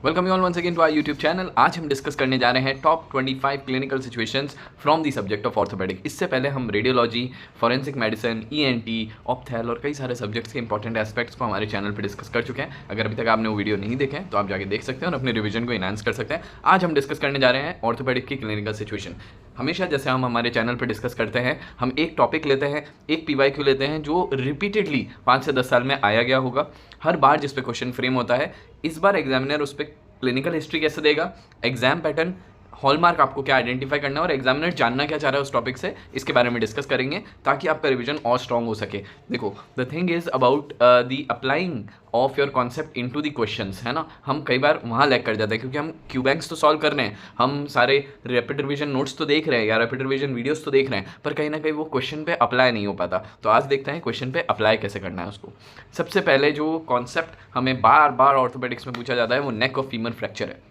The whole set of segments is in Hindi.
Welcome you all once again to our YouTube channel. आज हम डिस्कस करने जा रहे हैं top 25 clinical situations from the subject of orthopaedic. इससे पहले हम radiology, forensic medicine, ENT, ophthal और कई सारे सब्जेक्ट्स के इंपॉर्टेंट एस्पेक्ट्स को हमारे चैनल पर डिस्कस कर चुके हैं। अगर अभी तक आपने वो वीडियो नहीं देखे तो आप जाके देख सकते हैं और अपने रिविजन को इनहांस कर सकते हैं। आज हम डिस्कस करने जा रहे हैं ऑर्थोपेडिक की क्लिनिकल सिचुएशन। हमेशा जैसे हम हमारे चैनल पर डिस्कस करते हैं, हम एक टॉपिक लेते हैं, एक पीवाईक्यू लेते हैं जो रिपीटेडली 5 से 10 साल में आया गया होगा। हर बार जिस पे क्वेश्चन फ्रेम होता है, इस बार एग्जामिनर उस पर क्लिनिकल हिस्ट्री कैसे देगा, एग्जाम पैटर्न, हॉलमार्क आपको क्या आइडेंटिफाई करना है और एग्जामिनर जानना क्या चाह रहा है उस टॉपिक से, इसके बारे में डिस्कस करेंगे ताकि आपका रिवीजन और स्ट्रॉन्ग हो सके। देखो, the thing is about the applying of your concept into the questions, है ना। हम कई बार वहाँ लैग कर जाते हैं क्योंकि हम क्यू बैंक्स तो सॉल्व कर रहे हैं, हम सारे रैपिड रिवीजन नोट्स तो देख रहे हैं या रैपिड रिवीजन वीडियोस तो देख रहे हैं, पर कहीं ना कहीं वो क्वेश्चन पे अप्लाई नहीं हो पाता। तो आज देखते हैं क्वेश्चन पे अप्लाई कैसे करना है उसको। सबसे पहले जो कॉन्सेप्ट हमें बार बार ऑर्थोपेडिक्स में पूछा जाता है वो नेक ऑफ फीमर फ्रैक्चर है।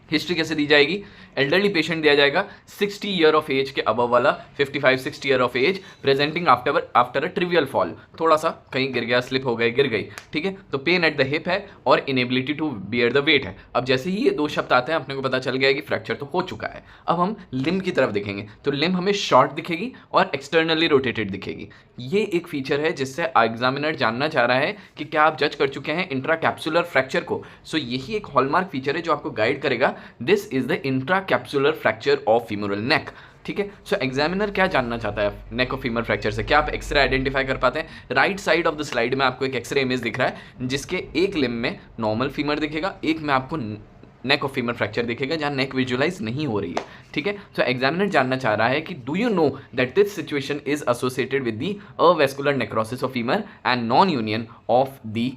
हिस्ट्री कैसे दी जाएगी? एल्डरली पेशेंट दिया जाएगा 60 ईयर ऑफ एज के अबव वाला, 55-60 year of age, presenting after a trivial fall. थोड़ा सा कहीं गिर गया, स्लिप हो गए, गिर गई, ठीक है, तो पेन एट द हिप है और inability to bear the weight है। अब जैसे ही ये दो शब्द आते हैं अपने को पता चल गया कि फ्रैक्चर तो हो चुका है। अब हम लिम्ब की तरफ देखेंगे तो लिम्ब हमें शॉर्ट दिखेगी और एक्सटर्नली रोटेटेड दिखेगी। ये एक फीचर है जिससे एग्जामिनर जानना चाह रहा है कि क्या आप जज कर चुके हैं इंट्रा कैप्सुलर फ्रैक्चर को। सो यही एक हॉलमार्क फीचर है जो आपको गाइड करेगा, this is the intra capsular fracture of femoral neck. ठीक है, सो एग्जामिनर क्या जानना चाहता है नेक ऑफ फीमर फ्रैक्चर से? क्या आप एक्सरे आइडेंटिफाई कर पाते हैं? Right side of the slide में आपको एक एक्सरे इमेज दिख रहा है जिसके एक लिम्ब में नॉर्मल फीमर दिखेगा, एक में आपको नेक ऑफ फीमर फ्रैक्चर दिखेगा जहां नेक विजुअलाइज नहीं हो रही है। ठीक है, तो एग्जामिनर जानना चाह रहा है कि do you know that this situation is associated with the avascular necrosis of femur and non union of the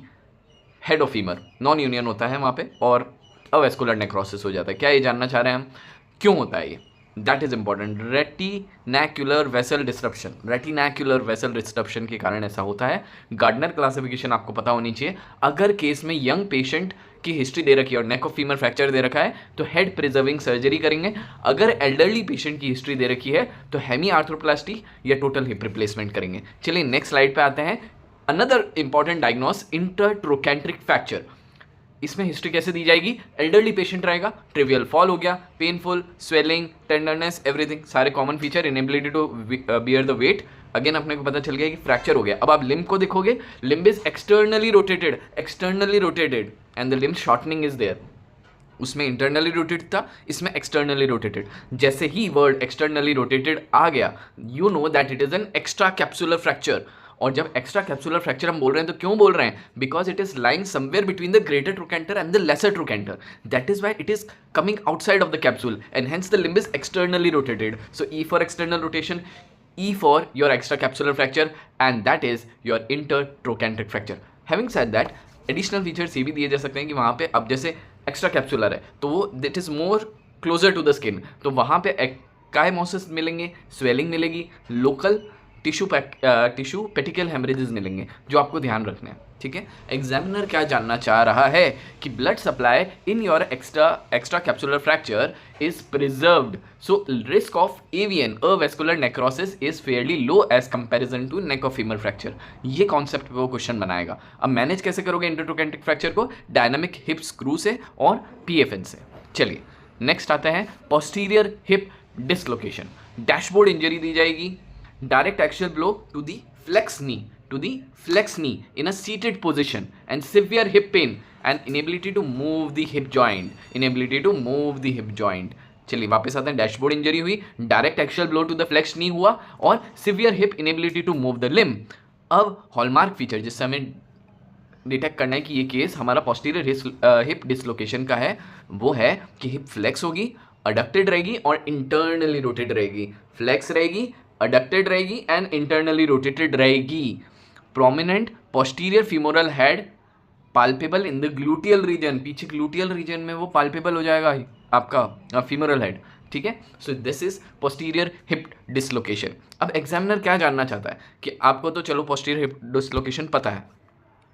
head of femur. Non union होता है वहां पे और अवेस्कुलर नेक्रोसिस हो जाता है। क्या ये जानना चाह रहे हैं हम? क्यों होता है ये? That is important. Retinacular vessel disruption, retinacular vessel disruption के कारण ऐसा होता है। गार्डनर क्लासिफिकेशन आपको पता होनी चाहिए। अगर केस में यंग पेशेंट की हिस्ट्री दे रखी है और नेक ऑफ फीमर फ्रैक्चर दे रखा है तो हेड प्रिजर्विंग सर्जरी करेंगे। अगर एल्डरली पेशेंट की हिस्ट्री दे रखी है तो हेमी आर्थ्रोप्लास्टी या टोटल हिप रिप्लेसमेंट करेंगे। चलिए नेक्स्ट स्लाइड पे आते हैं। Another important diagnosis, intertrochanteric fracture. इसमें हिस्ट्री कैसे दी जाएगी? एल्डरली पेशेंट रहेगा, ट्रिवियल फॉल हो गया, पेनफुल, स्वेलिंग, टेंडरनेस, एवरीथिंग, सारे common feature, inability to bear the weight. Again अपने को पता चल गया कि फ्रैक्चर हो गया। अब आप लिम्ब को देखोगे, limb is externally rotated and the limb shortening is there. उसमें इंटरनली रोटेटेड था, इसमें एक्सटर्नली रोटेटेड। जैसे ही वर्ड एक्सटर्नली रोटेटेड आ गया, you know that it is an extra capsular fracture. और जब एक्स्ट्रा कैप्सुलर फ्रैक्चर हम बोल रहे हैं तो क्यों बोल रहे हैं? Because it is lying somewhere between the greater trochanter and the lesser trochanter, that is why it is coming outside of the capsule and hence the limb is externally rotated. So E for external rotation, E for your extracapsular fracture and that is your intertrochanteric fracture. Having said that, additional features ये भी दिए जा सकते हैं कि वहाँ पे अब जैसे एक्स्ट्रा कैप्सुलर है तो वो that is more closer to the skin, तो वहाँ पे काइमोसिस मिलेंगे, स्वेलिंग मिलेगी, लोकल टिश्यू पेटिकल हेमरेजेस मिलेंगे जो आपको ध्यान रखना है। ठीक है, एग्जामिनर क्या जानना चाह रहा है कि blood supply in your extra capsular fracture is preserved, so risk of avian avascular necrosis is fairly low as comparison to neck of femur fracture. ये कॉन्सेप्ट पे वो क्वेश्चन बनाएगा। अब मैनेज कैसे करोगे इंटरट्रोकैंट्रिक फ्रैक्चर को? डायनामिक हिप स्क्रू से और पीएफएन से। चलिए नेक्स्ट आते हैं posterior hip dislocation. Dashboard injury दी जाएगी, direct axial blow to the flex knee in a seated position and severe hip pain and inability to move the hip joint. चलिए वापस आते हैं। डैशबोर्ड इंजरी हुई, direct axial blow to the flex knee हुआ और severe hip inability to move the limb. अब हॉलमार्क फीचर जिससे हमें डिटेक्ट करना है कि ये केस हमारा पोस्टीरियर हिप डिसलोकेशन का है वो है कि हिप फ्लेक्स होगी, अडक्टेड रहेगी और इंटरनली रोटेट रहेगी। फ्लेक्स रहेगी, अडक्टेड रहेगी एंड इंटरनली रोटेटेड रहेगी। Prominent posterior femoral head palpable in the gluteal region, पीछे ग्लूटियल रीजन में वो पाल्पेबल हो जाएगा आपका फीमोरल हेड। ठीक है, so this is posterior hip dislocation. अब एग्जामिनर क्या जानना चाहता है कि आपको तो चलो पोस्टीरियर हिप डिसलोकेशन पता है,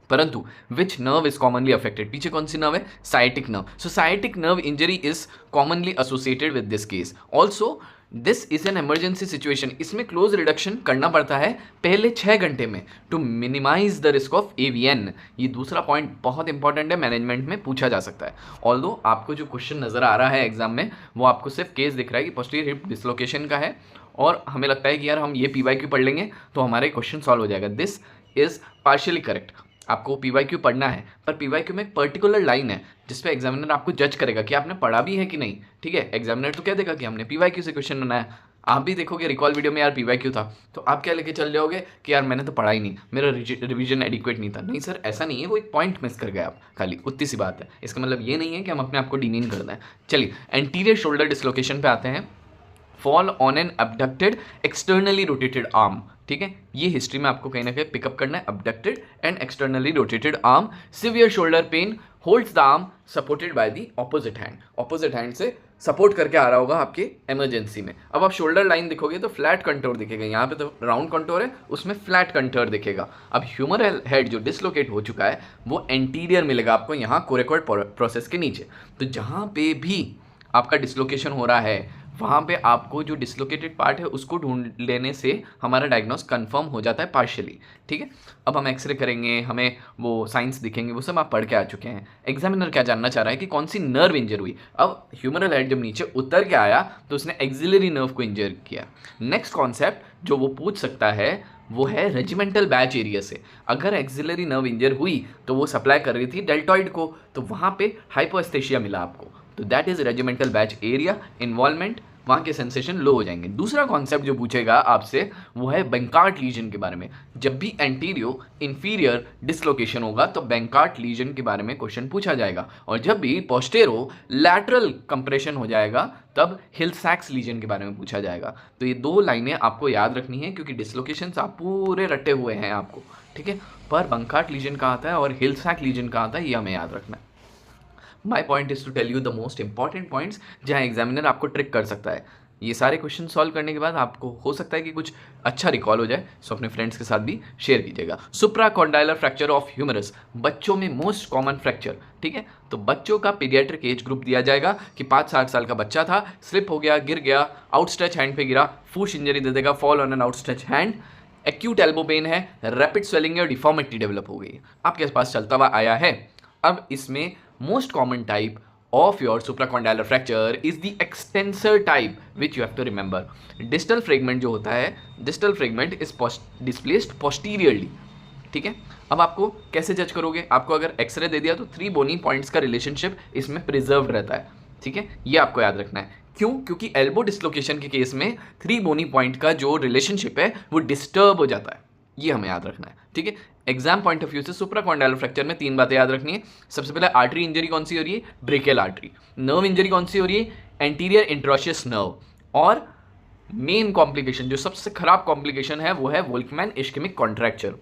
परंतु which nerve is commonly affected? पीछे कौन सी नर्व है? Sciatic nerve. So sciatic nerve injury is commonly associated with this case. Also this is an emergency situation, इसमें क्लोज रिडक्शन करना पड़ता है पहले 6 घंटे में to minimise the risk of AVN. ये दूसरा पॉइंट बहुत इंपॉर्टेंट है, मैनेजमेंट में पूछा जा सकता है। ऑल्दो आपको जो क्वेश्चन नजर आ रहा है एग्जाम में वो आपको सिर्फ केस दिख रहा है कि पोस्टीरियर हिप डिसलोकेशन का है, और हमें लगता है कि यार हम ये PYQ पढ़ लेंगे तो हमारे क्वेश्चन सॉल्व हो जाएगा। This is partially correct. आपको PYQ पढ़ना है, पर PYQ में एक पर्टिकुलर लाइन है जिसपे एग्जामिनर आपको जज करेगा कि आपने पढ़ा भी है कि नहीं। ठीक है, एग्जामिनर तो कह देगा कि हमने PYQ से क्वेश्चन बनाया, आप भी देखोगे रिकॉल वीडियो में यार PYQ था, तो आप क्या लेके चल जाओगे कि यार मैंने तो पढ़ा ही नहीं, मेरा रिवीजन एडिक्वेट नहीं था। नहीं सर, ऐसा नहीं है, वो एक पॉइंट मिस कर गए आप, खाली उतनी सी बात है। इसका मतलब ये नहीं है कि हम अपने आप को डीमीन कर दें। चलिए एंटीरियर शोल्डर डिसलोकेशन पे आते हैं। Fall on N abducted externally rotated arm. ठीक है, ये हिस्ट्री में आपको कहीं ना कहीं पिकअप करना है। Abducted and externally rotated arm, severe shoulder pain, holds the arm supported by the opposite hand. Opposite hand से सपोर्ट करके आ रहा होगा आपके इमरजेंसी में। अब आप शोल्डर लाइन दिखोगे तो फ्लैट कंटोर दिखेगा, यहाँ पे तो राउंड कंटोर है, उसमें फ्लैट कंटोर दिखेगा। अब ह्यूमरल हेड जो डिसलोकेट हो चुका है वो एंटीरियर मिलेगा आपको यहाँ कोरेकॉइड प्रोसेस के नीचे। तो जहाँ पे भी आपका डिसलोकेशन हो रहा है वहाँ पे आपको जो डिसलोकेटेड पार्ट है उसको ढूंढ लेने से हमारा डायग्नोस कंफर्म हो जाता है पार्शियली। ठीक है, अब हम एक्सरे करेंगे, हमें वो साइंस दिखेंगे, वो सब आप पढ़ के आ चुके हैं। एग्जामिनर क्या जानना चाह रहा है कि कौन सी नर्व इंजर हुई। अब ह्यूमरल हेड जब नीचे उतर के आया तो उसने एक्सिलरी नर्व को इंजर किया। नेक्स्ट कॉन्सेप्ट जो वो पूछ सकता है वो है रेजिमेंटल बैच एरिया से। अगर एक्सिलरी नर्व इंजर हुई तो वो सप्लाई कर रही थी डेल्टॉइड को, तो वहाँ पे हाइपोएस्थेशिया मिला आपको, तो that is regimental batch area. Involvement, वहाँ के सेंसेशन लो हो जाएंगे। दूसरा कॉन्सेप्ट जो पूछेगा आपसे वो है बैंकार्ट लीजन के बारे में। जब भी एंटीरियो इंफीरियर डिसलोकेशन होगा तो बैंकार्ट लीजन के बारे में क्वेश्चन पूछा जाएगा, और जब भी पोस्टेरो लैटरल कंप्रेशन हो जाएगा तब हिल सैक्स लीजन के बारे में पूछा जाएगा। तो ये दो लाइनें आपको याद रखनी है क्योंकि डिसलोकेशन आप पूरे रटे हुए हैं आपको। ठीक है, पर बैंकार्ट लीजन कहाँ आता है और हिल सैक लीजन कहाँ आता है ये हमें याद रखना है। My point is to tell you the most important points जहाँ एग्जामिनर आपको ट्रिक कर सकता है। ये सारे क्वेश्चन सॉल्व करने के बाद आपको हो सकता है कि कुछ अच्छा रिकॉल हो जाए, सो अपने फ्रेंड्स के साथ भी शेयर कीजिएगा। सुप्राकॉन्डाइलर फ्रैक्चर ऑफ ह्यूमरस, बच्चों में मोस्ट कॉमन फ्रैक्चर। ठीक है, तो बच्चों का पीडियाट्रिक एज ग्रुप दिया जाएगा कि 5-7 साल का बच्चा था, स्लिप हो गया, गिर गया, आउटस्ट्रेच हैंड पे गिरा, फूश इंजरी दे देगा, fall on an outstretch hand, acute elbow pain है, रैपिड स्वेलिंग और डिफॉर्मिटी डेवलप हो गई, आपके पास चलता हुआ आया है। अब इसमें most common type of your supracondylar fracture is the extensor type which you have to remember. Distal fragment जो होता है, distal fragment is displaced posteriorly. ठीक है, अब आपको कैसे जज करोगे? आपको अगर एक्सरे दे दिया तो 3 बोनी पॉइंट्स का रिलेशनशिप इसमें प्रिजर्व रहता है। ठीक है, ये आपको याद रखना है। क्यों? क्योंकि एल्बो डिसलोकेशन के केस में 3 बोनी पॉइंट का जो रिलेशनशिप है वो डिस्टर्ब हो जाता है, ये हमें याद रखना है। ठीक है, एग्जाम पॉइंट ऑफ व्यू से सुप्राकॉन्डाइलर फ्रैक्चर में 3 बातें याद रखनी है। सबसे पहले आर्टरी इंजरी कौन सी हो रही है? Brachial artery. नर्व इंजरी कौन सी हो रही है? Anterior interosseous nerve. और मेन कॉम्प्लिकेशन, जो सबसे खराब कॉम्प्लिकेशन है वो है वोल्कमैन इश्केमिक कॉन्ट्रैक्चर।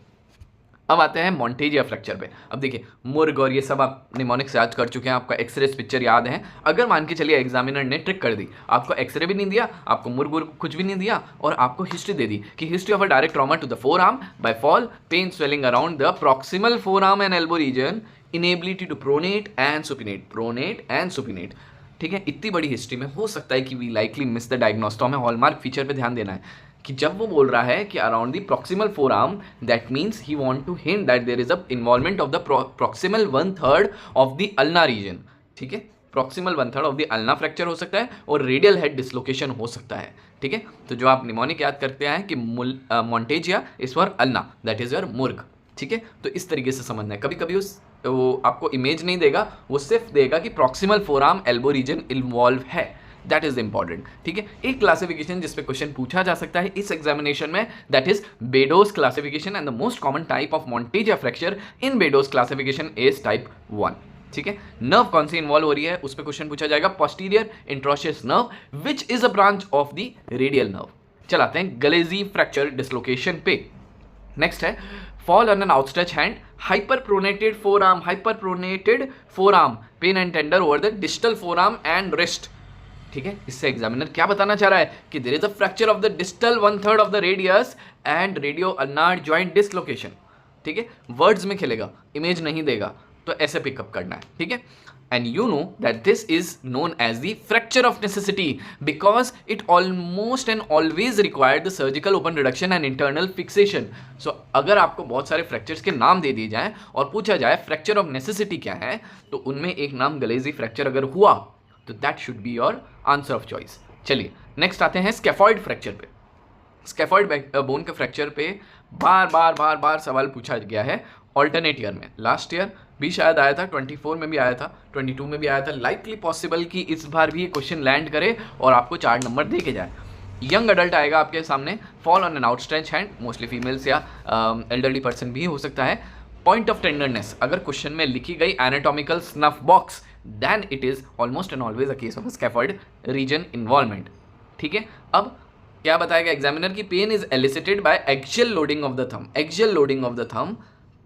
अब आते हैं मॉन्टेजिया फ्रैक्चर पे। अब देखिए, मुर्ग और ये सब आप निमोनिक्स याद कर चुके हैं, आपका एक्सरे पिक्चर याद है। अगर मान के चलिए एग्जामिनर ने ट्रिक कर दी, आपको एक्सरे भी नहीं दिया, आपको मुर्ग कुछ भी नहीं दिया, और आपको हिस्ट्री दे दी कि history of a direct trauma to the forearm by fall, pain swelling around the proximal forearm and elbow region, inability to pronate and supinate. ठीक है, इतनी बड़ी हिस्ट्री में हो सकता है कि we likely miss the diagnose. तो हमें हॉलमार्क फीचर पे ध्यान देना है कि जब वो बोल रहा है कि around the proximal forearm, that means he want to hint that there is a involvement of the proximal 1/3 of the ulna region. ठीक है, proximal 1/3 of the ulna fracture हो सकता है और रेडियल हेड डिसलोकेशन हो सकता है। ठीक है, तो जो आप निमोनिक याद करते हैं कि Monteggia is for ulna, that is your मुर्ग। ठीक है, तो इस तरीके से समझना है। कभी कभी वो आपको इमेज नहीं देगा, वो सिर्फ देगा कि proximal forearm elbow region involve है, दैट इज इंपॉर्टेंट। ठीक है, एक क्लासिफिकेशन जिसपे क्वेश्चन पूछा जा सकता है इस एग्जामिनेशन में, that is Bado's classification, and the most common type of Monteggia fracture in Bado's classification is type 1। ठीक है, नर्व कौन सी इन्वॉल्व हो रही है उस पर क्वेश्चन पूछा जाएगा, posterior interosseous nerve which is a branch of the radial nerve. चलाते हैं गलेजी फ्रैक्चर डिसलोकेशन पे। नेक्स्ट है fall on an outstretched hand, hyperpronated forearm, pain and tender over the distal forearm and wrist. ठीक है, इससे एग्जामिनर क्या बताना चाह रहा है कि there is a fracture of the distal 1/3 of the radius and radio ulnar joint dislocation. ठीक है, वर्ड्स में खेलेगा, इमेज नहीं देगा, तो ऐसे पिकअप करना है। ठीक है, and you know that this is known as the fracture of necessity because it almost and always required the surgical open reduction and internal fixation. So अगर आपको बहुत सारे फ्रैक्चर्स के नाम दे दिए जाएं और पूछा जाए फ्रैक्चर ऑफ नेसेसिटी क्या है, तो उनमें एक नाम गलेजी फ्रैक्चर अगर हुआ तो that should be your answer of choice. चलिए नेक्स्ट आते हैं स्कैफॉइड फ्रैक्चर पे. स्कैफॉइड बोन के फ्रैक्चर पे बार सवाल पूछा गया है ऑल्टरनेट ईयर में. लास्ट ईयर भी शायद आया था, 24 में भी आया था, 22 में भी आया था. लाइकली पॉसिबल कि इस बार भी ये क्वेश्चन लैंड करे और आपको 4 नंबर दे के जाए. यंग अडल्ट आएगा आपके सामने, fall on an outstretch hand, mostly females या एल्डरली पर्सन भी हो सकता है. पॉइंट ऑफ टेंडरनेस अगर क्वेश्चन में लिखी गई anatomical snuff box, then it is almost and always a case of scaphoid region involvement. ठीक है, अब क्या बताएगा एग्जामिनर की pain is elicited by axial loading of the thumb. Axial loading of the thumb,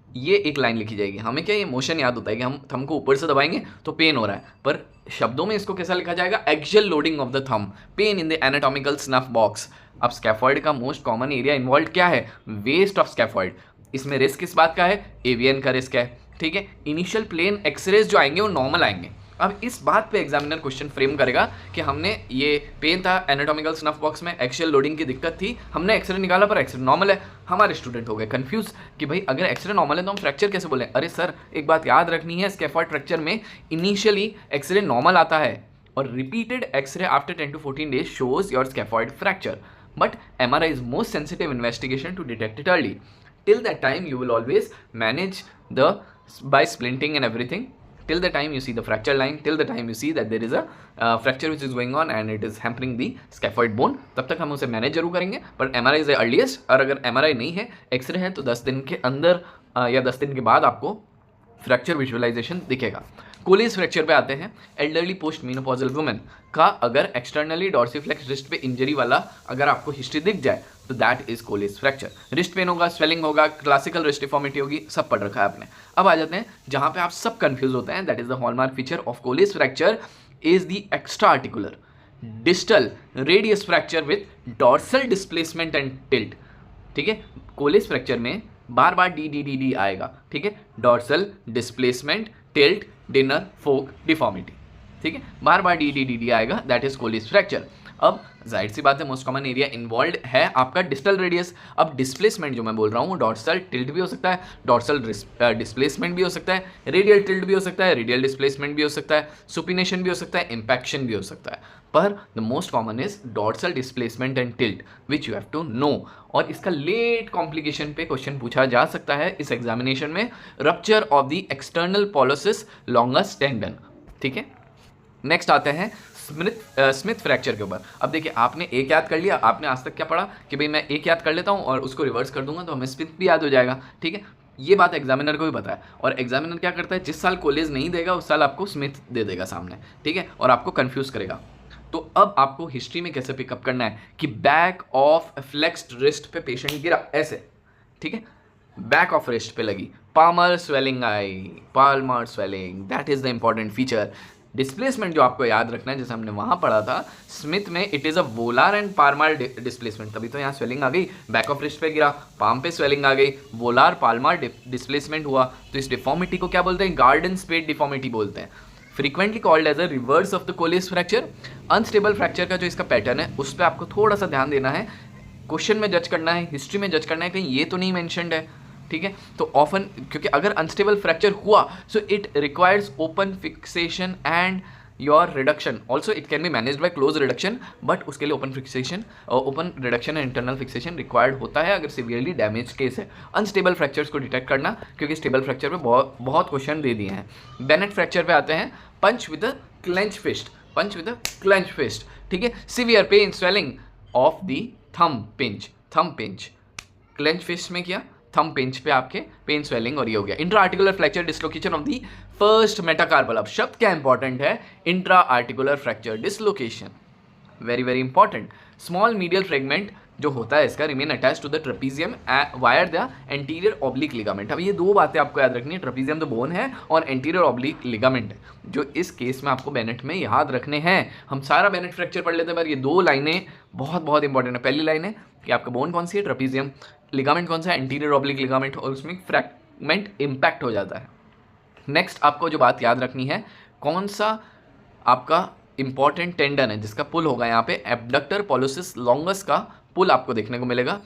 ये एक लाइन लिखी जाएगी. हमें क्या ये मोशन याद होता है कि हम थंब को ऊपर से दबाएंगे तो पेन हो रहा है, पर शब्दों में इसको कैसा लिखा जाएगा, axial loading of the thumb, pain in the anatomical snuff box. अब स्कैफॉइड का मोस्ट कॉमन एरिया इन्वॉल्व क्या है, वेस्ट ऑफ स्कैफॉइड. इसमें रिस्क किस बात का है, एवियन का रिस्क है. ठीक है, इनिशियल प्लेन एक्सरेज जो आएंगे वो नॉर्मल आएंगे. अब इस बात पे एग्जामिनर क्वेश्चन फ्रेम करेगा कि हमने ये पेन था एनाटॉमिकल स्नफ बॉक्स में, एक्सियल लोडिंग की दिक्कत थी, हमने एक्सरे निकाला पर एक्सरे नॉर्मल है. हमारे स्टूडेंट हो गए कंफ्यूज कि भाई अगर एक्सरे नॉर्मल है तो हम फ्रैक्चर कैसे बोलें. अरे सर एक बात याद रखनी है, स्कैफॉइड फ्रैक्चर में इनिशियली एक्सरे नॉर्मल आता है और repeated x ray after 10 to 14 days shows your scaphoid fracture, but MRI is most sensitive investigation to detect it early. Till that time you will always manage by splinting and everything. Till the time you see the fracture line, till the time you see that there is a fracture which is going on and it is hampering the scaphoid bone, तब तक हम उसे मैनेज जरूर करेंगे. पर MRI इज अर्लीस्ट, और अगर MRI नहीं है, एक्सरे है, तो 10 दिन के अंदर या 10 दिन के बाद आपको फ्रैक्चर विजुअलाइजेशन दिखेगा. कोलिस फ्रैक्चर पे आते हैं. एल्डरली पोस्ट मीनोपॉजल वुमेन का अगर एक्सटर्नली डॉर्सिफ्लेक्स रिस्ट पे इंजरी वाला अगर आपको हिस्ट्री दिख जाए तो that is Colles fracture. Wrist pain होगा, स्वेलिंग होगा, क्लासिकल रिस्ट डिफॉर्मिटी होगी, सब पढ़ रखा है आपने. अब आ जाते हैं जहां पे आप सब कंफ्यूज होते हैं. That is the hallmark feature of Colles fracture is the extra articular distal radius fracture with dorsal displacement and tilt. ठीक है, कोलिस फ्रैक्चर में बार डी आएगा. ठीक है, डॉर्सल डिस्प्लेसमेंट, टिल्ट, डिनर, फोक, डिफॉर्मिटी. ठीक है, बार डी आएगा, दैट इज कोलिस फ्रैक्चर. अब जाहिर सी बात है मोस्ट कॉमन एरिया इन्वॉल्व है आपका डिस्टल रेडियस. अब डिस्प्लेसमेंट जो मैं बोल रहा हूँ वो डॉर्सल टिल्ट भी हो सकता है, डॉर्सल डिस्प्लेसमेंट भी हो सकता है, रेडियल टिल्ट भी हो सकता है, रेडियल डिस्प्लेसमेंट भी हो सकता है, सुपिनेशन भी हो सकता है, इम्पैक्शन भी हो सकता है. पर the most common is dorsal displacement and tilt which you have to know. और इसका लेट कॉम्प्लिकेशन पे क्वेश्चन पूछा जा सकता है इस एग्जामिनेशन में, rupture of the external pollicis longus tendon. ठीक है, नेक्स्ट आते हैं स्मिथ फ्रैक्चर के ऊपर. अब देखिए आपने एक याद कर लिया, आपने आज तक क्या पढ़ा कि भाई मैं एक याद कर लेता हूँ और उसको रिवर्स कर दूंगा तो हमें स्मिथ भी याद हो जाएगा. ठीक है, ये बात एग्जामिनर को भी पता है, और एग्जामिनर क्या करता है, जिस साल कॉलेज नहीं देगा उस साल आपको स्मिथ दे देगा सामने. ठीक है, और आपको कंफ्यूज करेगा. तो अब आपको हिस्ट्री में कैसे पिकअप करना है कि बैक ऑफ फ्लेक्स्ड रिस्ट पे पेशेंट गिरा ऐसे. ठीक है, बैक ऑफ रिस्ट पे लगी, Palmer swelling I, Palmer swelling, that is the important feature. Displacement जो आपको याद रखना है, जैसे हमने वहां पढ़ा था स्मिथ में, it is a volar and palmar displacement. तभी तो यहाँ स्वेलिंग आ गई, बैक ऑफ रिस्ट पे गिरा, पाम पे स्वेलिंग आ गई, वोलार पाल्मर डिस्प्लेसमेंट हुआ. तो इस डिफॉर्मिटी को क्या बोलते हैं, गार्डन स्पेड डिफॉर्मिटी बोलते हैं. Frequently called as a reverse of the Colles fracture. Unstable fracture का जो इसका पैटर्न है उस पर आपको थोड़ा सा ध्यान देना है, क्वेश्चन में जज करना है, हिस्ट्री में जज करना है, कहीं ये तो नहीं मेंशन्ड है. ठीक है, तो ऑफन क्योंकि अगर अनस्टेबल फ्रैक्चर हुआ so it requires open fixation and your reduction. Also it can be managed by close reduction, but उसके लिए open fixation, open reduction and internal fixation required होता है अगर सिवियरली डैमेज केस है. अनस्टेबल फ्रैक्चर्स को डिटेक्ट करना, क्योंकि स्टेबल फ्रैक्चर पे बहुत क्वेश्चन दे दिए हैं. बेनेट फ्रैक्चर पे आते हैं. Punch with a clench fist, punch with a clench fist. ठीक है, severe pain swelling of the thumb pinch, thumb pinch, clench fist में किया, थंब पिंच पे आपके पेन स्वेलिंग और ये हो गया. Intra articular fracture dislocation of the first metacarpal. अब शब्द क्या इंपॉर्टेंट है, intra articular fracture dislocation, very very important. Small medial fragment जो होता है इसका remain attach to the trapezium via the anterior oblique ligament. अब ये दो बातें आपको याद रखनी है, ट्रेपीजियम तो बोन है और एंटीरियर ऑब्लिक लिगामेंट है, जो इस केस में आपको बेनेट में याद रखने हैं. हम सारा बेनेट फ्रैक्चर पढ़ लेते हैं पर ये दो लाइनें बहुत इंपॉर्टेंट है. पहली लाइन है कि आपका बोन कौन सी है, ट्रेपीजियम, लिगामेंट कौन सा है, एंटीरियर ऑब्लिक लिगामेंट, और उसमें फ्रैगमेंट इंपैक्ट हो जाता है. नेक्स्ट आपको जो बात याद रखनी है, कौन सा आपका इंपॉर्टेंट टेंडन है जिसका पुल होगा यहाँ पे, एबडक्टर पोलोसिस लॉन्गस का पुल आपको देखने को मिलेगा।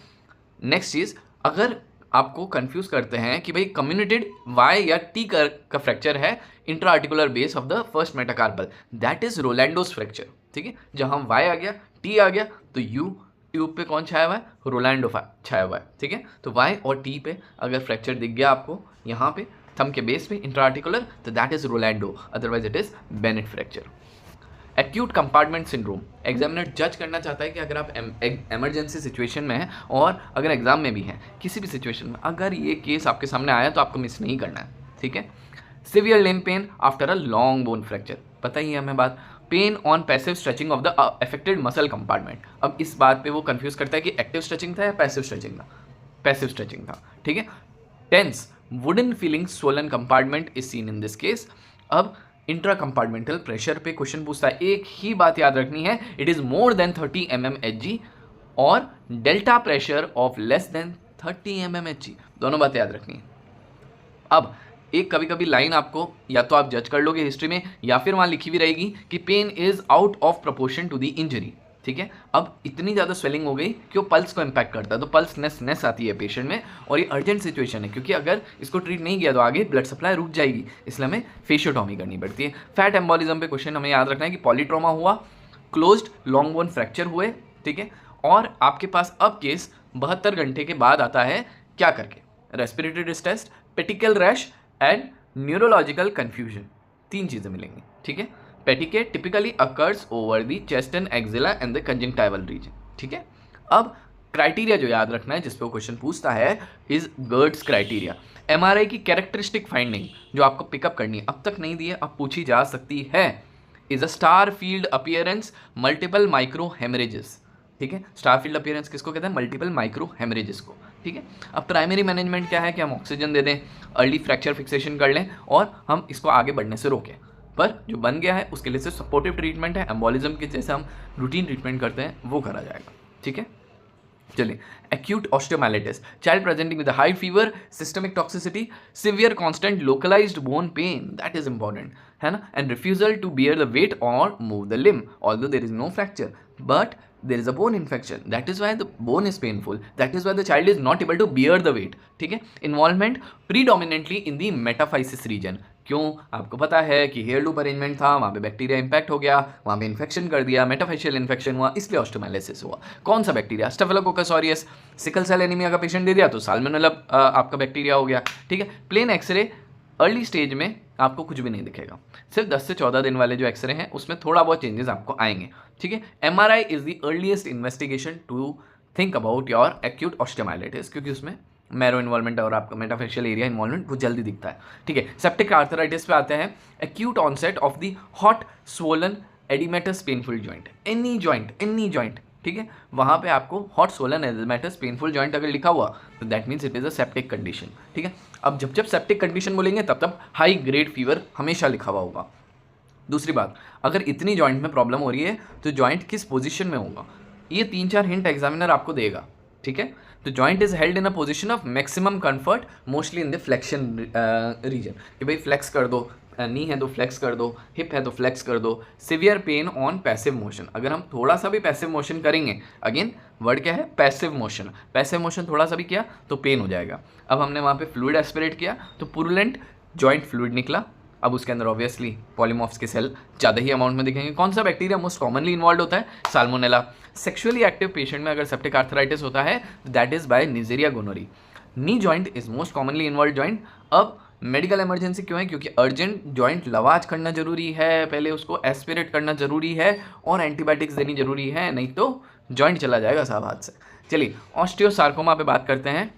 नेक्स्ट चीज़, अगर आपको कंफ्यूज करते हैं कि भाई कम्युनिटेड वाई या टी का फ्रैक्चर है intra articular base of the first metacarpal, that is Rolando's fracture, ठीक है। जहां वाई आ गया, टी आ गया, तो यू ट्यूब पे कौन छाया हुआ है, रोलैंडो छाया हुआ है, ठीक है। तो वाई और टी पे अगर फ्रैक्चर दिख गया आपको यहाँ पे थंब के बेस पे इंट्रा आर्टिकुलर, तो that is Rolando, otherwise it is Bennett fracture. Acute compartment syndrome, examiner जज करना चाहता है कि अगर आप इमरजेंसी सिचुएशन में हैं और अगर एग्जाम में भी हैं, किसी भी सिचुएशन में अगर ये केस आपके सामने आया तो आपको मिस नहीं करना है, ठीक है। Severe limb pen after a long bone fracture, पता ही है हमें बात। Pain on passive stretching of the affected muscle compartment, अब इस बात पे वो कंफ्यूज करता है कि एक्टिव स्ट्रेचिंग था या पैसिव स्ट्रेचिंग था, पैसिव स्ट्रेचिंग था, ठीक है। Tense wooden feeling swollen compartment is seen in this case. अब इंट्रा कंपार्टमेंटल प्रेशर पे क्वेश्चन पूछता है, एक ही बात याद रखनी है, it is more than 30 mm Hg और delta pressure of less than 30 mm Hg, दोनों बातें याद रखनी है। अब एक कभी कभी लाइन आपको या तो आप जज कर लोगे हिस्ट्री में या फिर वहां लिखी हुई रहेगी कि pain is out of proportion to the injury, ठीक है। अब इतनी ज़्यादा स्वेलिंग हो गई कि वो पल्स को इम्पैक्ट करता है, तो पल्सनेस आती है पेशेंट में, और ये अर्जेंट सिचुएशन है क्योंकि अगर इसको ट्रीट नहीं किया तो आगे ब्लड सप्लाई रुक जाएगी, इसलिए हमें फेशियोटॉमी करनी पड़ती है। फैट एम्बोलिज्म पे क्वेश्चन हमें याद रखना है कि पॉलीट्रोमा हुआ, क्लोज्ड लॉन्ग बोन फ्रैक्चर हुए, ठीक है, और आपके पास अब केस 72 घंटे के बाद आता है, क्या करके, respiratory distress, petechial rash and neurological confusion, 3 चीज़ें मिलेंगी, ठीक है। Petechiae typically occurs over the chest and axilla and the conjunctival region, ठीक है। अब क्राइटेरिया जो याद रखना है जिस पे वो क्वेश्चन पूछता है इज गर्ड्स क्राइटेरिया। एमआरआई की कैरेक्टरिस्टिक फाइंडिंग जो आपको पिकअप करनी है, अब तक नहीं दी है, अब पूछी जा सकती है, is a star field appearance multiple micro haemorrhages, ठीक है। स्टार फील्ड अपीयरेंस किसको कहते हैं, मल्टीपल माइक्रो हेमरेजेस को, ठीक है। अब प्राइमरी मैनेजमेंट क्या है कि हम ऑक्सीजन दे दें, अर्ली फ्रैक्चर फिक्सेशन कर लें और हम इसको आगे बढ़ने से रोकें, पर जो बन गया है उसके लिए सिर्फ सपोर्टिव ट्रीटमेंट है, एम्बोलिज्म के जैसे हम रूटीन ट्रीटमेंट करते हैं वो करा जाएगा, ठीक है। चलिए, acute osteomyelitis, child presenting with high fever, systemic toxicity, severe constant localised bone pain, that is important, है ना, and refusal to bear the weight और move the limb, although there is no fracture but there is a bone infection, that is why the bone is painful, that is why the child is not able to bear the weight, ठीक है। Involvement predominantly in the metaphysis region, क्यों, आपको पता है कि हेयर लूप अरेंजमेंट था, वहाँ पे बैक्टीरिया इंपैक्ट हो गया, वहाँ पे इन्फेक्शन कर दिया, मेटाफेशियल इन्फेक्शन हुआ, इसलिए ऑस्टियोमाइलिसिस हुआ। कौन सा bacteria, staphylococcus aureus, sickle cell anaemia का पेशेंट दे दिया तो साल्मोनेला आपका बैक्टीरिया हो गया, ठीक है। प्लेन एक्सरे अर्ली स्टेज में आपको कुछ भी नहीं दिखेगा, सिर्फ 10 से 14 दिन वाले जो एक्सरे हैं उसमें थोड़ा बहुत चेंजेस आपको आएंगे, ठीक है। MRI is the earliest investigation to think about your acute osteomyelitis, क्योंकि उसमें मैरो इन्वॉल्वमेंट और आपका मेटाफेशियल एरिया इन्वॉल्वमेंट वो जल्दी दिखता है, ठीक है। सेप्टिक आर्थराइटिस पे आते हैं, acute onset of the hot swollen oedematous painful joint, any joint, ठीक है, वहाँ पे आपको hot swollen oedematous painful joint अगर लिखा हुआ तो that means it is a septic condition, ठीक है। अब जब सेप्टिक कंडीशन बोलेंगे तब हाई ग्रेड फीवर हमेशा लिखा हुआ होगा। दूसरी बात, अगर इतनी जॉइंट में प्रॉब्लम हो रही है तो जॉइंट किस पोजीशन में होगा, ये 3-4 हिंट एग्जामिनर आपको देगा, ठीक है। तो joint is held in a position of maximum comfort mostly in the flexion region, कि भाई फ्लेक्स कर दो, नी है तो फ्लेक्स कर दो, हिप है तो फ्लेक्स कर दो। Severe pain on passive motion, अगर हम थोड़ा सा भी पैसिव मोशन करेंगे, अगेन वर्ड क्या है, पैसिव मोशन थोड़ा सा भी किया तो पेन हो जाएगा। अब हमने वहाँ पे फ्लूइड एस्पिरेट किया तो पुरुलेंट जॉइंट फ्लूइड निकला, अब उसके अंदर ऑब्वियसली पॉलीमॉर्फ्स के सेल ज़्यादा ही अमाउंट में दिखेंगे। कौन सा बैक्टीरिया मोस्ट कॉमनली इन्वॉल्व होता है, साल्मोनेला। सेक्सुअली एक्टिव पेशेंट में अगर सेप्टिक आर्थराइटिस होता है that is by निजेरिया गोनोरी। Knee joint is most commonly involve joint. अब मेडिकल इमरजेंसी क्यों है, क्योंकि अर्जेंट जॉइंट लवाज करना जरूरी है, पहले उसको एस्पिरेट करना जरूरी है और एंटीबायोटिक्स देनी जरूरी है, नहीं तो जॉइंट चला जाएगा साहब हाथ से। चलिए, ऑस्टियोसार्कोमा पे बात करते हैं।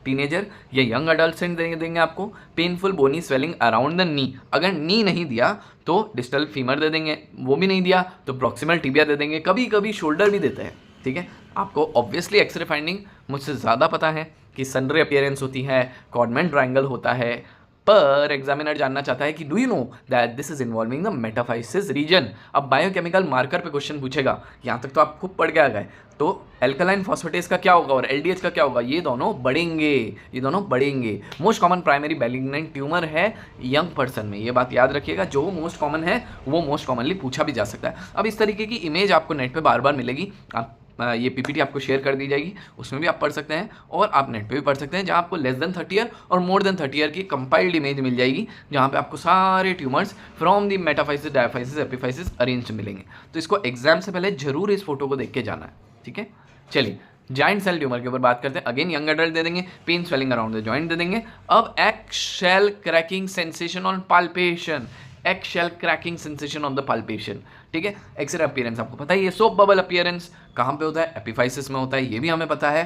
टीनेजर या यंग अडल्ट से देंगे आपको painful bony swelling around the knee, अगर नी नहीं दिया तो डिस्टल फीमर दे देंगे, वो भी नहीं दिया तो प्रॉक्सिमल टिबिया दे देंगे, कभी कभी शोल्डर भी देते हैं, ठीक है। आपको ऑब्वियसली एक्सरे फाइंडिंग मुझसे ज़्यादा पता है कि सनरे अपीयरेंस होती है, कॉडमैन ट्रायंगल होता है, पर एग्जामिनर जानना चाहता है कि do you know that this is involving the metaphysis region. अब बायोकेमिकल मार्कर पे क्वेश्चन पूछेगा, यहाँ तक तो आप खूब पढ़ के आ गए, तो एल्कलाइन फॉस्फेटेस का क्या होगा और एलडीएच का क्या होगा, ये दोनों बढ़ेंगे। Most common primary malignant tumour है यंग पर्सन में, ये बात याद रखिएगा, जो मोस्ट कॉमन है वो मोस्ट कॉमनली पूछा भी जा सकता है। अब इस तरीके की इमेज आपको नेट पे बार बार मिलेगी, आप ये पीपीटी आपको शेयर कर दी जाएगी, उसमें भी आप पढ़ सकते हैं और आप नेट पे भी पढ़ सकते हैं, जहाँ आपको लेस देन 30 ईयर और मोर देन 30 ईयर की कंपाइल्ड इमेज मिल जाएगी, जहाँ पे आपको सारे tumours from the metaphysis, diaphysis, epiphysis arrange मिलेंगे। तो इसको एग्जाम से पहले जरूर इस फोटो को देख के जाना है, ठीक है। चलिए जॉइंट सेल ट्यूमर के ऊपर बात करते हैं। अगेन यंग एडल्ट दे देंगे, pain swelling around the joint दे देंगे। अब actual cracking sensation on palpation, actual cracking sensation on the palpation, ठीक है। एक्सरे अपीयरेंस आपको पता ही है, सोप बबल अपीयरेंस कहाँ पे होता है, एपिफाइसिस में होता है, ये भी हमें पता है।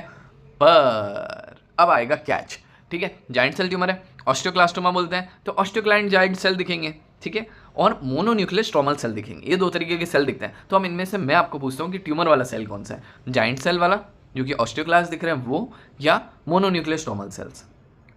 पर अब आएगा कैच, ठीक है। जॉइंट सेल ट्यूमर है, ऑस्टियोक्लास्टोमा बोलते हैं, तो ऑस्टियोक्लाइंट जॉइंट सेल दिखेंगे, ठीक है, और मोनोन्यूक्लियस स्ट्रोमल सेल दिखेंगे। ये दो तरीके के सेल दिखते हैं। तो हम इनमें से मैं आपको पूछता हूँ कि ट्यूमर वाला सेल कौन सा है, जॉइंट सेल वाला जो कि ऑस्टियोक्लास्ट दिख रहे हैं वो, या मोनोन्यूक्लियस स्ट्रोमल सेल्स।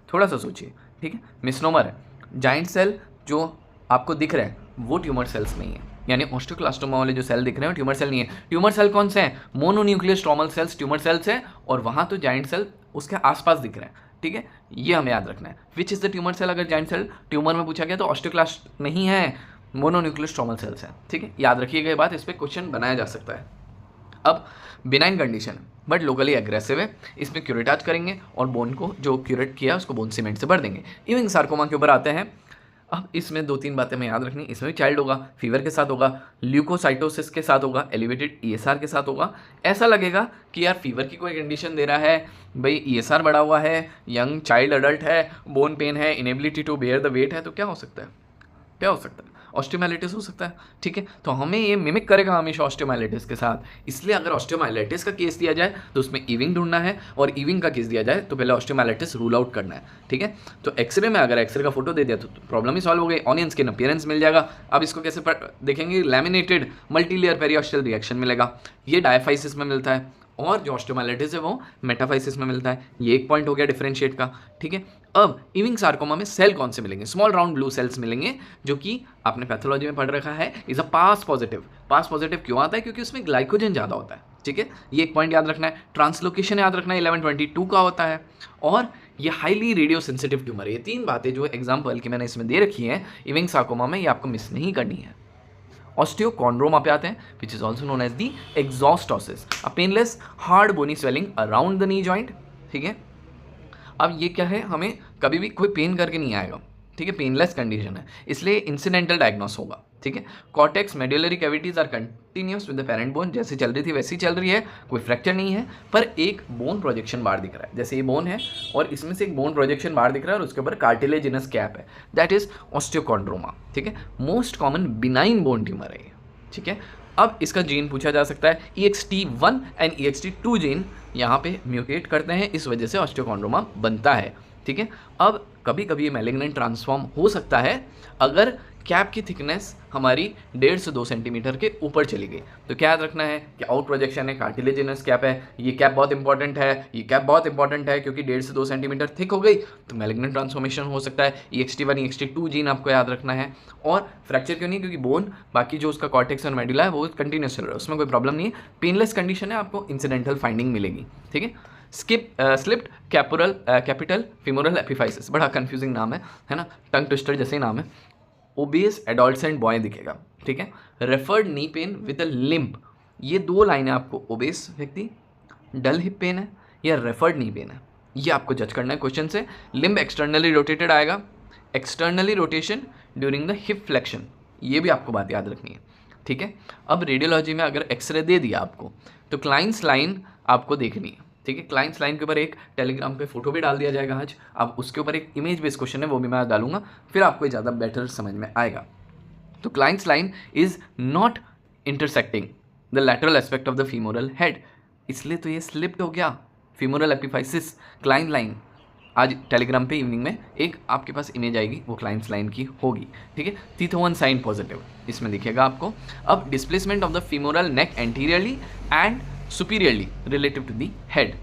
थोड़ा सा सोचिए, ठीक है। मिसनोमर है, जॉइंट सेल जो आपको दिख रहे हैं वो ट्यूमर सेल्स नहीं है, यानी ऑस्टियोक्लास्टोमा वाले जो सेल दिख रहे हैं ट्यूमर सेल नहीं है। ट्यूमर सेल कौन से हैं, मोनोन्यूक्लियस स्ट्रोमल सेल्स ट्यूमर सेल्स हैं, और वहाँ तो जॉइंट सेल उसके आसपास दिख रहे हैं, ठीक है। ये हमें याद रखना है। Which is the tumour cell, अगर जॉइंट सेल ट्यूमर में पूछा गया तो ऑस्टियोक्लास्ट नहीं है, मोनोन्यूक्लियस स्ट्रोमल सेल्स हैं, ठीक है। याद रखिएगा ये बात, इस पर क्वेश्चन बनाया जा सकता है। अब benign condition but locally aggressive है, इसमें क्यूरेटाज करेंगे और बोन को जो क्यूरेट किया उसको बोन सीमेंट से भर देंगे। इविंग सार्कोमा के ऊपर आते हैं। अब इसमें 2-3 बातें हमें याद रखनी, इसमें भी चाइल्ड होगा, फीवर के साथ होगा, ल्यूकोसाइटोसिस के साथ होगा, एलिवेटेड ईएसआर के साथ होगा। ऐसा लगेगा कि यार फीवर की कोई कंडीशन दे रहा है, भाई ईएसआर बढ़ा हुआ है, यंग चाइल्ड अडल्ट है, बोन पेन है, inability to bear the weight है, तो क्या हो सकता है, ऑस्टियोमाइलिटिस हो सकता है, ठीक है। तो हमें ये मिमिक करेगा हमेशा ऑस्टियोमाइलिटिस के साथ, इसलिए अगर ऑस्टियोमाइलिटिस का केस दिया जाए तो उसमें ईविंग ढूंढना है, और ईविंग का केस दिया जाए तो पहले ऑस्टियोमाइलिटिस रूल आउट करना है, ठीक है। तो एक्सरे में अगर एक्सरे का फोटो दे दिया तो प्रॉब्लम ही सॉल्व हो गई, ऑनियन स्किन अपीयरेंस मिल जाएगा। अब इसको कैसे देखेंगे, लैमिनेटेड मल्टीलेयर पेरिऑस्टियल रिएक्शन मिलेगा, ये डायफाइसिस में मिलता है, और जो ऑस्टियोमाइलिटिस है वो मेटाफाइसिस में मिलता है। ये एक पॉइंट हो गया डिफरेंशिएट का, ठीक है। अब इविंग सार्कोमा में सेल कौन से मिलेंगे, स्मॉल राउंड ब्लू सेल्स मिलेंगे, जो कि आपने पैथोलॉजी में पढ़ रखा है, is a pass positive. Pass positive क्यों आता है, क्योंकि उसमें ग्लाइकोजन ज़्यादा होता है, ठीक है। ये एक पॉइंट याद रखना है। ट्रांसलोकेशन याद रखना है, 1122 का होता है, और ये हाईली रेडियो सेंसिटिव ट्यूमर है। ये 3 बातें जो एग्जाम्पल की मैंने इसमें दे रखी हैं इविंग सार्कोमा में, ये आपको मिस नहीं करनी है। ऑस्टियोकॉन्ड्रोमा पे आते हैं, which is also known as the exostosis, a painless hard bony swelling around the knee joint, ठीक है। अब ये क्या है, हमें कभी भी कोई पेन करके नहीं आएगा, ठीक है, पेनलेस कंडीशन है, इसलिए इंसिडेंटल डायग्नोस होगा, ठीक है। Cortex medullary cavities are continuous with the parent bone, जैसे चल रही थी वैसी चल रही है, कोई फ्रैक्चर नहीं है, पर एक बोन प्रोजेक्शन बार दिख रहा है, जैसे ये बोन है और इसमें से एक बोन प्रोजेक्शन बार दिख रहा है और उसके ऊपर कार्टिलेजिनस कैप है, दैट इज ऑस्टियोकॉन्ड्रोमा, ठीक है। Most common benign bone tumour है ये, ठीक है। अब इसका जीन पूछा जा सकता है, EXT1 एंड EXT2 जीन यहाँ पे म्यूटेट करते हैं, इस वजह से ऑस्टियोकॉन्ड्रोमा बनता है, ठीक है। अब कभी कभी ये मैलिग्नेंट ट्रांसफॉर्म हो सकता है अगर कैप की थिकनेस हमारी 1.5 से 2 सेंटीमीटर के ऊपर चली गई। तो क्या याद रखना है कि आउट प्रोजेक्शन है, कार्टिलेजिनस कैप है, ये कैप बहुत इंपॉर्टेंट है, ये कैप बहुत इंपॉर्टेंट है क्योंकि 1.5 से 2 सेंटीमीटर थिक हो गई तो मैलिग्नेंट ट्रांसफॉर्मेशन हो सकता है। EXT1 EXT2 जीन आपको याद रखना है। और फ्रैक्चर क्यों नहीं, क्योंकि बोन बाकी जो उसका कॉर्टेक्स और मेडुला है वो कंटिन्यूस चल रहा है, उसमें कोई प्रॉब्लम नहीं है, पेनलेस कंडीशन है, आपको इंसिडेंटल फाइंडिंग मिलेगी, ठीक है। स्लिप्ड कैपिटल फिमोरल एपिफाइसिस, बड़ा कंफ्यूजिंग नाम है ना, टंग ट्विस्टर जैसे ही नाम है। ओबेस एडोलसेंट बॉय दिखेगा, ठीक है। Referred knee pain with a limp, ये 2 लाइनें आपको, ओबेस व्यक्ति, डल हिप पेन है या रेफर्ड नी पेन है, ये आपको जज करना है क्वेश्चन से। लिम्ब एक्सटर्नली रोटेटेड आएगा, externally rotation during the hip flexion, ये भी आपको बात याद रखनी है, ठीक है। अब रेडियोलॉजी में अगर एक्सरे दे दिया आपको तो क्लाइंस लाइन आपको देखनी है, ठीक है। क्लाइंस लाइन के ऊपर एक टेलीग्राम पे फोटो भी डाल दिया जाएगा आज, अब उसके ऊपर एक इमेज बेस्ड क्वेश्चन है वो भी मैं डालूंगा, फिर आपको ज़्यादा बेटर समझ में आएगा। तो clans line is not intersecting the lateral aspect of the femoral head, इसलिए तो ये स्लिप्ड हो गया, फीमोरल एपिफाइसिस क्लाइंस लाइन। आज टेलीग्राम पे इवनिंग में एक आपके पास इमेज आएगी, वो क्लाइंस लाइन की होगी, ठीक है। T1 साइन पॉजिटिव इसमें दिखेगा आपको। अब displacement of the femoral neck anteriorly and superiorly relative to the head,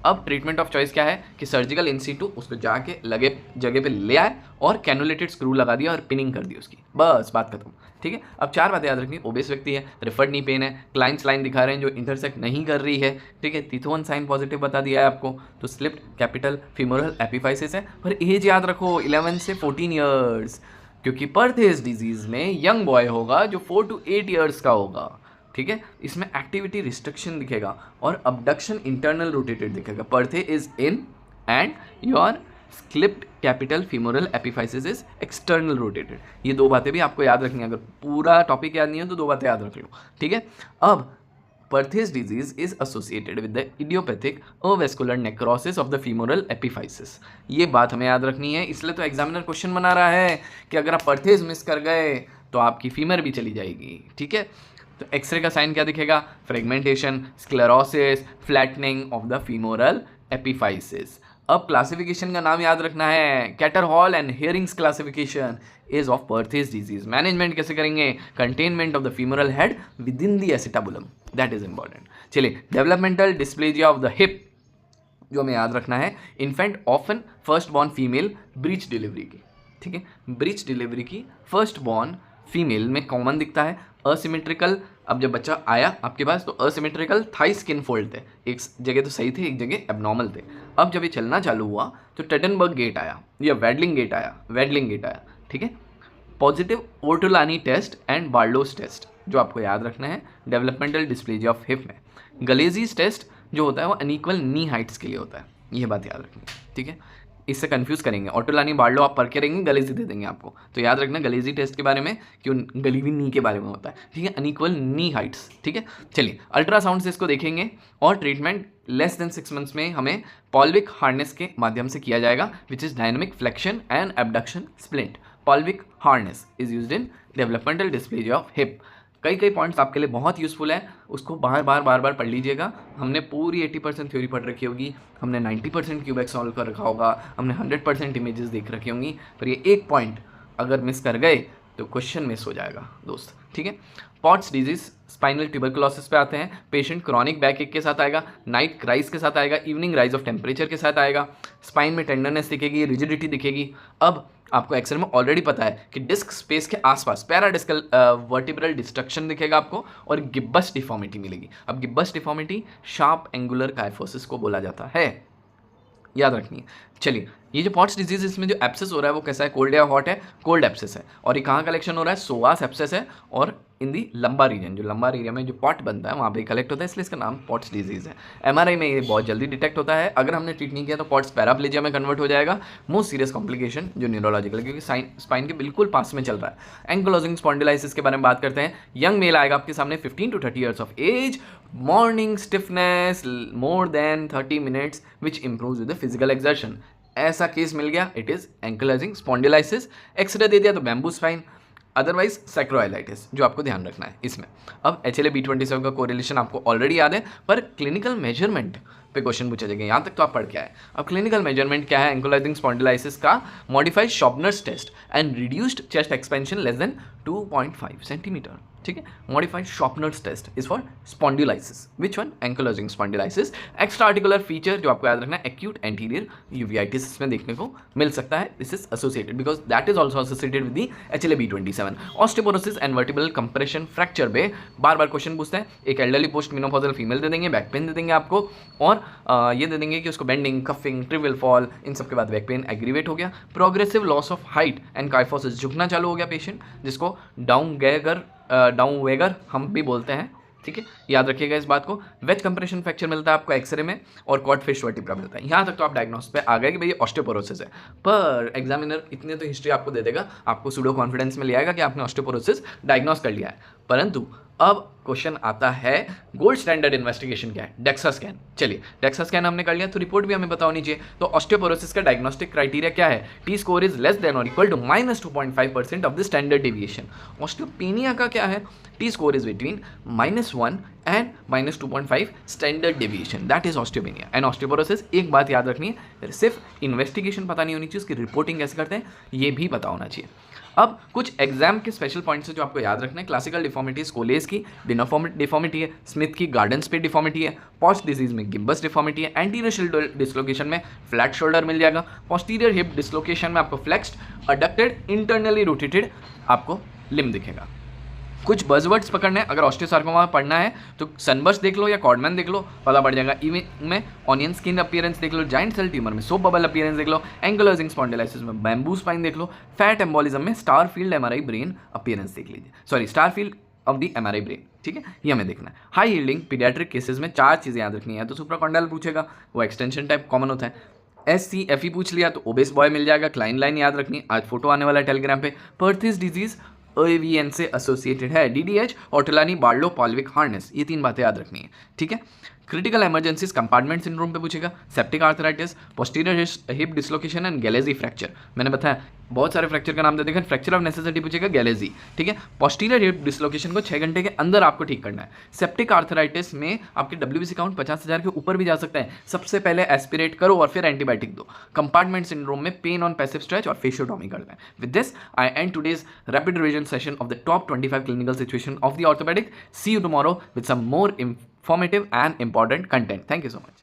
अब ट्रीटमेंट ऑफ चॉइस क्या है कि सर्जिकल इन सीटू उसको जाके लगे जगह पे ले आए और कैनुलेटेड स्क्रू लगा दिया और पिनिंग कर दी उसकी, बस बात खत्म। ठीक है, अब 4 बातें याद रखनी। ओबेस व्यक्ति है, रेफर्ड नी पेन है, क्लाइंस लाइन दिखा रहे हैं जो इंटरसेक्ट नहीं कर रही है। ठीक है, तीथोवन साइन पॉजिटिव बता दिया है आपको, तो स्लिप्ड कैपिटल फीमोरल एपिफाइसिस है। पर एज याद रखो 11 से 14 ईयर्स, क्योंकि पर्थेस डिजीज में यंग बॉय होगा जो 4 to 8 ईयर्स का होगा। ठीक है, इसमें एक्टिविटी रिस्ट्रिक्शन दिखेगा और अबडक्शन इंटरनल रोटेटेड दिखेगा। Perthes is in and your slipped capital femoral epiphysis is external rotated. ये 2 बातें भी आपको याद रखनी है, अगर पूरा टॉपिक याद नहीं है तो 2 बातें याद रख लो। ठीक है, अब Perthes disease is associated with the idiopathic avascular necrosis of the femoral epiphysis। ये बात हमें याद रखनी है, इसलिए तो एग्जामिनर क्वेश्चन बना रहा है कि अगर आप Perthes मिस कर गए तो आपकी फीमर भी चली जाएगी। ठीक है, तो एक्सरे का साइन क्या दिखेगा? Fragmentation, sclerosis, flattening of the femoral epiphysis. अब क्लासिफिकेशन का नाम याद रखना है, Catterall and Herring's classification is of Perthes disease. Management कैसे करेंगे? Containment of the femoral head within the acetabulum, that is important. चलिए, developmental dysplasia of the hip जो हमें याद रखना है, infant often first born female breech delivery की। ठीक है, ब्रीच डिलीवरी की फर्स्ट बॉर्न फीमेल में कॉमन दिखता है असिमेट्रिकल। अब जब बच्चा आया आपके पास तो असिमेट्रिकल थाई स्किन फोल्ड थे, एक जगह तो सही थे, एक जगह एबनॉर्मल थे। अब जब ये चलना चालू हुआ तो टेटनबर्ग गेट आया या वेडलिंग गेट आया। ठीक है, पॉजिटिव ओर्टोलानी टेस्ट एंड बार्लोस टेस्ट जो आपको याद रखना है डेवलपमेंटल डिस्प्लेजिया ऑफ हिप में। गलेजीज टेस्ट जो होता है वो अनइक्वल नी हाइट्स के लिए होता है, ये बात याद रखनी है। ठीक है, इससे कंफ्यूज करेंगे, ऑटोलानी बार्लो आप पढ़ के रहेंगे, गलेजी दे देंगे आपको, तो याद रखना गलेजी टेस्ट के बारे में कि गली हुई नी के बारे में होता है। ठीक है, अनइक्वल नी हाइट्स। ठीक है, चलिए अल्ट्रासाउंड से इसको देखेंगे और ट्रीटमेंट लेस देन 6 मंथ्स में हमें पॉल्विक हार्नेस के माध्यम से किया जाएगा, which is dynamic flexion and abduction splint. Pavlik harness is used in developmental dysplasia of hip. कई पॉइंट्स आपके लिए बहुत यूज़फुल है, उसको बार बार पढ़ लीजिएगा। हमने पूरी 80% थ्योरी पढ़ रखी होगी, हमने 90% क्यूबेक सॉल्व कर रखा होगा, हमने 100% इमेजेस देख रखी होंगी, पर ये एक पॉइंट अगर मिस कर गए तो क्वेश्चन मिस हो जाएगा दोस्त। ठीक है, पॉट्स डिजीज स्पाइनल ट्यूबरकुलोसिस पे आते हैं। पेशेंट क्रॉनिक बैक एक के साथ आएगा, नाइट क्राइस के साथ आएगा, इवनिंग राइज ऑफ टेम्परेचर के साथ आएगा, स्पाइन में टेंडरनेस दिखेगी, रिजिडिटी दिखेगी। अब आपको एक्सरे में ऑलरेडी पता है कि डिस्क स्पेस के आसपास पैराडिस्कल वर्टिब्रल डिस्ट्रक्शन दिखेगा आपको और गिब्बस डिफॉर्मिटी मिलेगी। अब gibbus deformity sharp angular kyphosis को बोला जाता है, याद रखनी है। चलिए, ये जो पॉट्स डिजीज इसमें जो एप्सिस हो रहा है वो कैसा है? कोल्ड या हॉट है? कोल्ड एप्सिस है। और ये कहाँ कलेक्शन हो रहा है? सोवास एप्सिस है और इन दी लंबार रीजन, जो लंबार एरिया में जो पॉट बनता है वहाँ पे कलेक्ट होता है, इसलिए इसका नाम पॉट्स डिजीज है। एमआरआई में ये बहुत जल्दी डिटेक्ट होता है, अगर हमने ट्रीट नहीं किया तो पॉट्स पैराप्लेजिया में कन्वर्ट हो जाएगा। मोस्ट सीरियस कॉम्प्लिकेशन जो न्यूरोलॉजिकल, क्योंकि स्पाइन के बिल्कुल पास में चल रहा है। एंकिलोजिंग स्पॉन्डिलाइसिस के बारे में बात करते हैं। यंग मेल आएगा आपके सामने 15 to 30 years of age, morning stiffness more than 30 minutes which improves with the physical exertion. ऐसा केस मिल गया, it is ankylosing spondylitis. X-ray दे दिया तो बैम्बू स्पाइन, अदरवाइज सैक्रोएलाइटिस जो आपको ध्यान रखना है इसमें। अब HLA-B27 का कोरिलेशन आपको ऑलरेडी याद है, पर क्लिनिकल मेजरमेंट पे क्वेश्चन पूछा जाएगा, यहाँ तक तो आप पढ़ के आए। अब क्लिनिकल मेजरमेंट क्या है एंकिलोजिंग स्पॉन्डिलाइसिस का? Modified Schober's test and reduced chest expansion less than 2.5 centimetre. ठीक है, modified Schober's test is for spondylitis. Which one? Ankylosing spondylitis. Extra articular feature जो आपको याद रखना है, एक्यूट एंटीरियर यूवियाइटिस इसमें देखने को मिल सकता है। This is associated because that is also associated with the HLA-B27। Osteoporosis and vertebral compression fracture पे बार क्वेश्चन पूछते हैं। एक एल्डरली पोस्ट मेनोपॉजल फीमेल दे देंगे, बैक पेन दे देंगे आपको, और ये दे देंगे कि उसको बेंडिंग, कफिंग, ट्रिवियल फॉल, इन सब के बाद बैक पेन एग्रीवेट हो गया। Progressive loss of height and kyphosis, झुकना चालू हो गया पेशेंट, जिसको डाउन वेगर हम भी बोलते हैं। ठीक है, याद रखिएगा इस बात को। वेज कंप्रेशन फ्रैक्चर मिलता है आपको एक्सरे में, और कॉड फिश वर्टिब्रा मिलता है। यहाँ तक तो आप डायग्नोसिस पे आ गए कि भाई ऑस्टियोपोरोसिस है, पर एग्जामिनर इतने तो हिस्ट्री आपको दे देगा, आपको सूडो कॉन्फिडेंस में ले आएगा कि आपने ऑस्टियोपोरोसिस डायग्नोस कर लिया है। परंतु अब क्वेश्चन आता है गोल्ड स्टैंडर्ड इन्वेस्टिगेशन क्या है? DEXA scan. चलिए, डेक्सा स्कैन हमने कर लिया तो रिपोर्ट भी हमें पता होनी चाहिए। तो ऑस्टियोपोरोसिस का डायग्नोस्टिक क्राइटेरिया क्या है? T score is less than और equal to -2.5% of the standard deviation. Osteopenia का क्या है? T score is between -1 and -2.5 standard deviation, that is osteopenia. And osteoporosis, एक बात याद रखनी है, सिर्फ इन्वेस्टिगेशन पता नहीं होनी चाहिए, उसकी रिपोर्टिंग कैसे करते हैं ये भी पता होना चाहिए। अब कुछ एग्जाम के स्पेशल पॉइंट्स है जो आपको याद रखना है। क्लासिकल डिफॉर्मिटी स्कोलेस की डिफॉर्मिटी है, स्मिथ की गार्डन स्पिट डिफॉर्मिटी है, पॉच डिजीज में गिब्बस डिफॉर्मिटी है, एंटीरियर शोल्डर डिसलोकेशन में फ्लैट शोल्डर मिल जाएगा, पोस्टीरियर हिप डिसलोकेशन में आपको फ्लेक्स्ड अडक्टेड इंटरनली रोटेटेड आपको लिम्ब दिखेगा। कुछ बज़वर्ड्स पकड़ने हैं, अगर ऑस्टियोसार्कोमा पढ़ना है तो सनबर्स्ट देख लो या कॉर्डमैन देख लो, पता पड़ जाएगा। इवन में ऑनियन स्किन अपीयरेंस देख लो, जाइंट सेल ट्यूमर में सोप बबल अपीयरेंस देख लो, एंगुलर स्पॉन्डिलाइसिस में बैम्बू स्पाइन देख लो, फैट एम्बोलिज्म में star field MRI brain appearance देख लीजिए, sorry star field of the MRI brain, ठीक है, ये हमें देखना है। हाई यील्डिंग पीडियाट्रिक केसेस में 4 चीज़ें याद रखनी है, तो सुप्राकॉन्डाइल पूछेगा, वो एक्सटेंशन टाइप कॉमन होता है। SCFE पूछ लिया तो ओबेस बॉय मिल जाएगा, क्लाइन लाइन याद रखनी है, आज फोटो आने वाला है टेलीग्राम पे। पर्थिस डिजीज AVN से एसोसिएटेड है, DDH ऑर्टोलानी बार्लो पॉल्विक हार्नेस, ये 3 बातें याद रखनी है, ठीक है। क्रिटिकल इमरजेंसीज कंपार्टमेंट सिंड्रोम पे पूछेगा, septic arthritis, posterior hip dislocation and Galeazzi fracture, मैंने बताया बहुत सारे फ्रैक्चर का नाम दे देगा, फ्रैक्चर ऑफ नेसेसिटी पूछेगा गैलेजी, ठीक है। पोस्टीरियर हिप डिसलोकेशन को 6 घंटे के अंदर आपको ठीक करना है। सेप्टिक आर्थराइटिस में आपके WBC काउंट 50,000 के ऊपर भी जा सकता है, सबसे पहले एस्पिरेट करो और फिर एंटीबायोटिक दो। कंपार्टमेंट सिंड्रोम में पेन ऑन पैसिव स्ट्रेच और फेशियोटॉमी करना है। With this I and today's rapid revision session of the top 25 clinical situation of the orthopedic. See you tomorrow with some more informative and important content. Thank you so much.